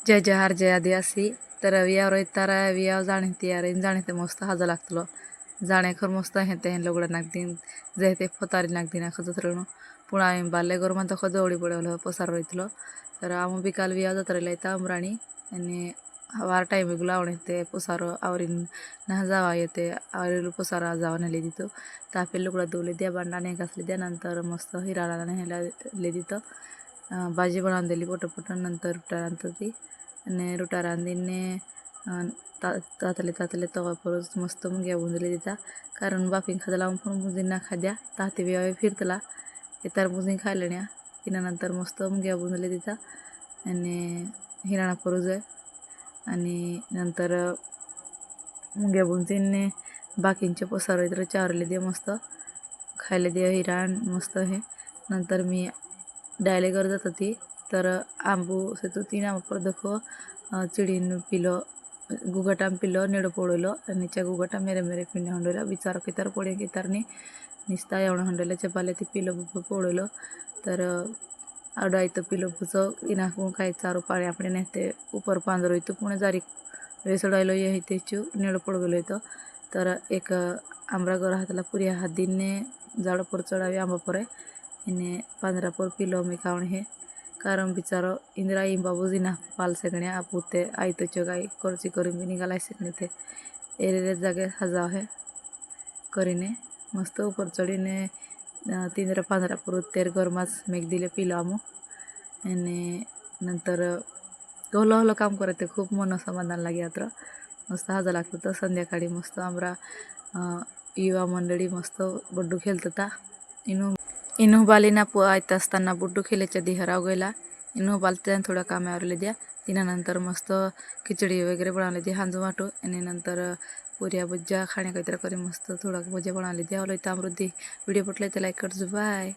जय जहार जय आदिवासी तर विया रही विया जाने यार जाने मस्त हाजा लगता जाने खर मस्त हेते हेन लोगड़ा नाक दिन जेते फतारी नाक दिन खजतरण पुणा बाले गोरमा तो दौड़ी पड़े पसार रही तर आम बिकाल विया जाता रहा अमराणी वार टाइम गुला आवडते पसार आवरीन ना जावा येते आवरील पसार जावा नेले दितो तापे लुगड़ा धुले दिया बांडाने घासले दिया नंतर मस्त हिराला ले दितो भाजी बनवून दिली पटपट नंतर रुटा ती आणि रुटा रांधीने तातले तवा परत मस्त मुंग्या बुंजले दिता कारण बापिंग खादा लावून पण बुंजीन ना खाद्या ताते बियावे फिरतला इतर बुंजीन खायला नंतर मस्त मुंग्या बुंजले दिता आणि हिराणा परूज आणि नंतर मुंग्या बुंजीने बाकींचे पसार इतर चारले दे मस्त खायला दे हिराण मस्त हे नंतर मी डायले कर जात होती तर आंबू से तो तीन आंबा पर देखो चिड़ीन पिलो गुगटाम पिलो नेड़ पोड़लो नीचे गुगटा मेरे मेरे पिंडे हंडोला बिचार कितार पोड़े कितारनी निस्ता एवढं हंडोला चपाले ती पिलो पोड़लो तर आडायतं पिलो पुचो इनाकून काही चारू पाणी आपण नेते ऊपर पांजरो इथं पुणे जारी वेसडायलो ये तेचू नेड़ पड़ गलो इथं तर एक आंबरा घर हाताला पुरी हात दिनने झाड पर चढावी आंबा परे इने 15 पर पिलो मी खावण हे कारण बिचारो इंदिरा बाबू जिना पाल सगणे आपुते आईतो चगाई करची करून भी निघालाय सकने थे एरे जागे हजाव है करीने मस्त ऊपर चढ़ीने 3-15 पर तेर गरमाच मेघ दिले पिलो आमू आणि नंतर हलो हलो काम करते खूप मन समाधान लागे यात्र मस्त हजा लागतं तर संध्याकाळी मस्त आमरा युवा मंडळी मस्त बड्डू खेळता इनू बालीना आयता असताना बुड्डू खेळायच्या दी हराव गेला इनू बालते थोडा काम आवरले द्या तिनानंतर मस्त खिचडी वगैरे बनवले दी हांजू वाटू आणि नंतर पुऱ्या भज्जा खाण्या काहीतरी करी मस्त थोडा भज्जा बनवले द्या इथं अमृद्धी व्हिडिओ पटले तर लाईक करजो बाय।